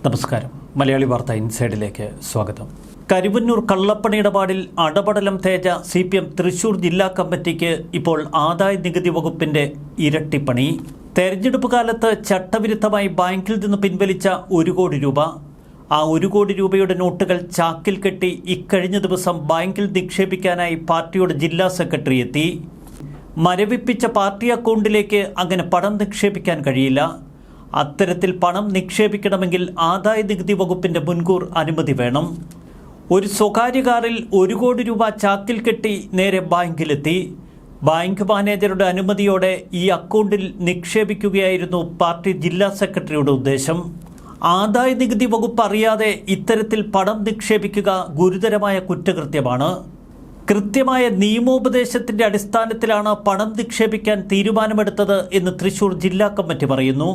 നമസ്കാരം. മലയാളി വാർത്ത ഇൻസൈഡിലേക്ക് സ്വാഗതം. കരുവന്നൂർ കള്ളപ്പണ ഇടപാടിൽ അടപടലം തേജ CPM തൃശൂർ ജില്ലാ കമ്മിറ്റിക്ക് ഇപ്പോൾ ആദായ നികുതി വകുപ്പിന്റെ ഇരട്ടിപ്പണി. തെരഞ്ഞെടുപ്പ് കാലത്ത് ചട്ടവിരുദ്ധമായി ബാങ്കിൽ നിന്ന് പിൻവലിച്ച 1 കോടി രൂപ, ആ 1 കോടി രൂപയുടെ നോട്ടുകൾ ചാക്കിൽ കെട്ടി ഇക്കഴിഞ്ഞ ദിവസം ബാങ്കിൽ നിക്ഷേപിക്കാനായി പാർട്ടിയുടെ ജില്ലാ സെക്രട്ടറി എത്തി. മരവിപ്പിച്ച പാർട്ടി അക്കൗണ്ടിലേക്ക് അങ്ങനെ പണം നിക്ഷേപിക്കാൻ കഴിയില്ല. അത്തരത്തിൽ പണം നിക്ഷേപിക്കണമെങ്കിൽ ആദായ നികുതി വകുപ്പിന്റെ മുൻകൂർ അനുമതി വേണം. ഒരു സ്വകാര്യ കാറിൽ 1 കോടി രൂപ ചാക്കിൽ കെട്ടി നേരെ ബാങ്കിലെത്തി. ബാങ്ക് മാനേജറുടെ അനുമതിയോടെ ഈ അക്കൗണ്ടിൽ നിക്ഷേപിക്കുകയായിരുന്നു പാർട്ടി ജില്ലാ സെക്രട്ടറിയുടെ ഉദ്ദേശം. ആദായ നികുതി വകുപ്പ് അറിയാതെ ഇത്തരത്തിൽ പണം നിക്ഷേപിക്കുക ഗുരുതരമായ കുറ്റകൃത്യമാണ്. കൃത്യമായ നിയമോപദേശത്തിന്റെ അടിസ്ഥാനത്തിലാണ് പണം നിക്ഷേപിക്കാൻ തീരുമാനമെടുത്തത് എന്ന് തൃശൂർ ജില്ലാ കമ്മിറ്റി പറയുന്നു.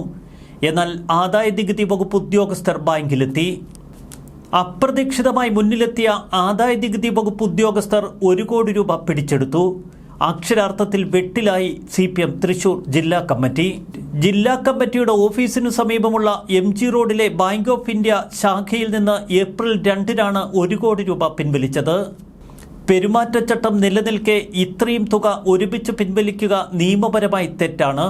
എന്നാൽ ആദായ നികുതി വകുപ്പ് ഉദ്യോഗസ്ഥർ ബാങ്കിലെത്തി. അപ്രതീക്ഷിതമായി മുന്നിലെത്തിയ ആദായ നികുതി വകുപ്പ് ഉദ്യോഗസ്ഥർ 1 കോടി രൂപ പിടിച്ചെടുത്തു. അക്ഷരാർത്ഥത്തിൽ വെട്ടിലായി CPM തൃശൂർ ജില്ലാ കമ്മിറ്റി. ജില്ലാ കമ്മിറ്റിയുടെ ഓഫീസിനു സമീപമുള്ള MG റോഡിലെ ബാങ്ക് ഓഫ് ഇന്ത്യ ശാഖയിൽ നിന്ന് ഏപ്രിൽ 2-നാണ് 1 കോടി രൂപ പിൻവലിച്ചത്. പെരുമാറ്റച്ചട്ടം നിലനിൽക്കെ ഇത്രയും തുക ഒരുമിച്ച് പിൻവലിക്കുക നിയമപരമായി തെറ്റാണ്.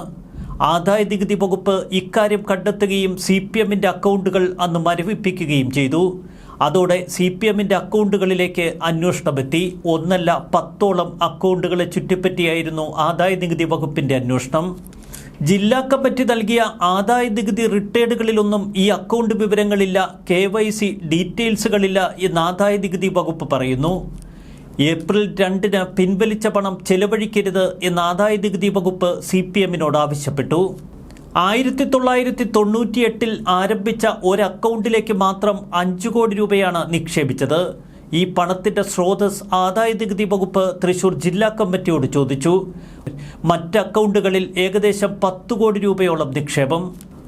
ആദായ നികുതി വകുപ്പ് ഇക്കാര്യം കണ്ടെത്തുകയും CPMന്റെ അക്കൗണ്ടുകൾ അന്ന് മരവിപ്പിക്കുകയും ചെയ്തു. അതോടെ CPMന്റെ അക്കൗണ്ടുകളിലേക്ക് അന്വേഷണമെത്തി. 1 അല്ല 10ഓളം അക്കൗണ്ടുകളെ ചുറ്റിപ്പറ്റിയായിരുന്നു ആദായ നികുതി വകുപ്പിന്റെ അന്വേഷണം. ജില്ലാ കമ്മിറ്റി നൽകിയ ആദായ നികുതി റിട്ടേണുകളിലൊന്നും ഈ അക്കൗണ്ട് വിവരങ്ങളില്ല, KYC ഡീറ്റെയിൽസുകളില്ല എന്ന് ആദായ നികുതി വകുപ്പ് പറയുന്നു. ഏപ്രിൽ 2-ന് പിൻവലിച്ച പണം ചെലവഴിക്കരുത് എന്ന് ആദായ നികുതി വകുപ്പ് CPMനോട് ആവശ്യപ്പെട്ടു. 1998-ൽ ആരംഭിച്ച ഒരു അക്കൗണ്ടിലേക്ക് മാത്രം 5 കോടി രൂപയാണ് നിക്ഷേപിച്ചത്. ഈ പണത്തിന്റെ സ്രോതസ് ആദായ നികുതി വകുപ്പ് തൃശൂർ ജില്ലാ കമ്മിറ്റിയോട് ചോദിച്ചു. മറ്റ് അക്കൗണ്ടുകളിൽ ഏകദേശം 10 കോടി രൂപയോളം നിക്ഷേപം.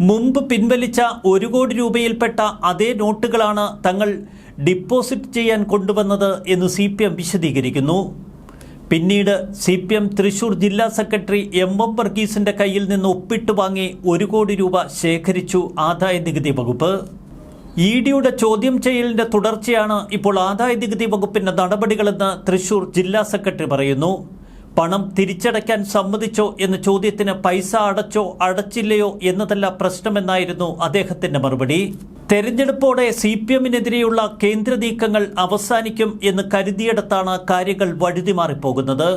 മുമ്പ് പിൻവലിച്ച 1 കോടി രൂപയിൽപ്പെട്ട അതേ നോട്ടുകളാണ് തങ്ങൾ ഡിപ്പോസിറ്റ് ചെയ്യാൻ കൊണ്ടുവന്നത് എന്ന് CPM വിശദീകരിക്കുന്നു. പിന്നീട് CPM തൃശൂർ ജില്ലാ സെക്രട്ടറി MM വർഗീസിന്റെ കയ്യിൽ നിന്ന് ഒപ്പിട്ട് വാങ്ങി 1 കോടി രൂപ ശേഖരിച്ചു ആദായ നികുതി വകുപ്പ്. EDയുടെ ചോദ്യം ചെയ്യലിന്റെ തുടർച്ചയാണ് ഇപ്പോൾ ആദായ നികുതി വകുപ്പിന്റെ നടപടികളെന്ന് തൃശൂർ ജില്ലാ സെക്രട്ടറി പറയുന്നു. പണം തിരിച്ചടയ്ക്കാൻ സമ്മതിച്ചോ എന്ന ചോദ്യത്തിന് പൈസ അടച്ചോ അടച്ചില്ലയോ എന്നതല്ല പ്രശ്നമെന്നായിരുന്നു അദ്ദേഹത്തിന്റെ മറുപടി. തെരഞ്ഞെടുപ്പോടെ CPMനെതിരെയുള്ള കേന്ദ്ര നീക്കങ്ങൾ അവസാനിക്കും എന്ന് കരുതിയിടത്താണ് കാര്യങ്ങൾ വഴുതിമാറിപ്പോകുന്നത്.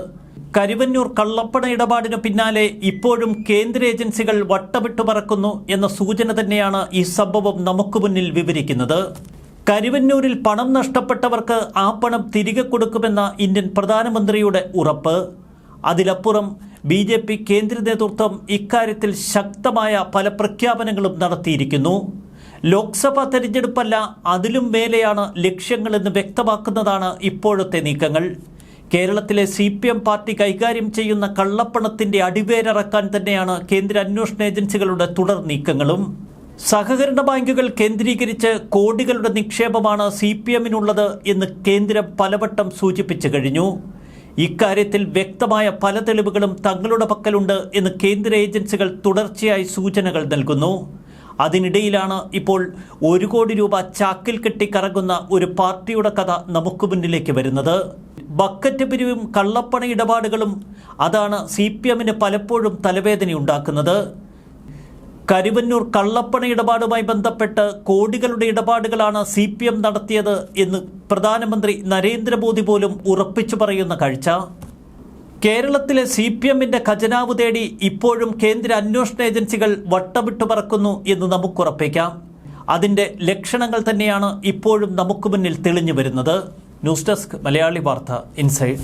കരുവന്നൂർ കള്ളപ്പണ ഇടപാടിന് പിന്നാലെ ഇപ്പോഴും കേന്ദ്ര ഏജൻസികൾ വട്ടമിട്ട് പറക്കുന്നു എന്ന സൂചന തന്നെയാണ് ഈ സംഭവം നമുക്ക് മുന്നിൽ വിവരിക്കുന്നത്. കരുവന്നൂരിൽ പണം നഷ്ടപ്പെട്ടവർക്ക് ആ പണം തിരികെ കൊടുക്കുമെന്ന ഇന്ത്യൻ പ്രധാനമന്ത്രിയുടെ ഉറപ്പ്. അതിലപ്പുറം BJP കേന്ദ്ര നേതൃത്വം ഇക്കാര്യത്തിൽ ശക്തമായ പല പ്രഖ്യാപനങ്ങളും നടത്തിയിരിക്കുന്നു. ലോക്സഭാ തെരഞ്ഞെടുപ്പല്ല, അതിലും മേലെയാണ് ലക്ഷ്യങ്ങളെന്ന് വ്യക്തമാക്കുന്നതാണ് ഇപ്പോഴത്തെ നീക്കങ്ങൾ. കേരളത്തിലെ CPM പാർട്ടി കൈകാര്യം ചെയ്യുന്ന കള്ളപ്പണത്തിന്റെ അടിവേരറക്കാൻ തന്നെയാണ് കേന്ദ്ര അന്വേഷണ ഏജൻസികളുടെ തുടർ നീക്കങ്ങളും. സഹകരണ ബാങ്കുകൾ കേന്ദ്രീകരിച്ച് കോടികളുടെ നിക്ഷേപമാണ് CPMനുള്ളത് എന്ന് കേന്ദ്രം പലവട്ടം സൂചിപ്പിച്ചു കഴിഞ്ഞു. ഇക്കാര്യത്തിൽ വ്യക്തമായ പല തെളിവുകളും തങ്ങളുടെ പക്കലുണ്ട് എന്ന് കേന്ദ്ര ഏജൻസികൾ തുടർച്ചയായി സൂചനകൾ നൽകുന്നു. അതിനിടയിലാണ് ഇപ്പോൾ 1 കോടി രൂപ ചാക്കിൽ കെട്ടി കറങ്ങുന്ന ഒരു പാർട്ടിയുടെ കഥ നമുക്ക് മുന്നിലേക്ക് വരുന്നത്. ബക്കറ്റ് പിരിവും കള്ളപ്പണ ഇടപാടുകളും അതാണ് CPMന് പലപ്പോഴും തലവേദനയുണ്ടാക്കുന്നത്. കരുവന്നൂർ കള്ളപ്പണ ഇടപാടുമായി ബന്ധപ്പെട്ട് കോടികളുടെ ഇടപാടുകളാണ് CPM നടത്തിയത് എന്ന് പ്രധാനമന്ത്രി നരേന്ദ്രമോദി പോലും ഉറപ്പിച്ചു പറയുന്ന കാഴ്ച. കേരളത്തിലെ CPMന്റെ ഖജനാവ് തേടി ഇപ്പോഴും കേന്ദ്ര അന്വേഷണ ഏജൻസികൾ വട്ടമിട്ട് പറക്കുന്നു എന്ന് നമുക്കുറപ്പിക്കാം. അതിന്റെ ലക്ഷണങ്ങൾ തന്നെയാണ് ഇപ്പോഴും നമുക്ക് മുന്നിൽ തെളിഞ്ഞു വരുന്നത്. ന്യൂസ് ഡെസ്ക് മലയാളി വാർത്ത ഇൻസൈഡ്.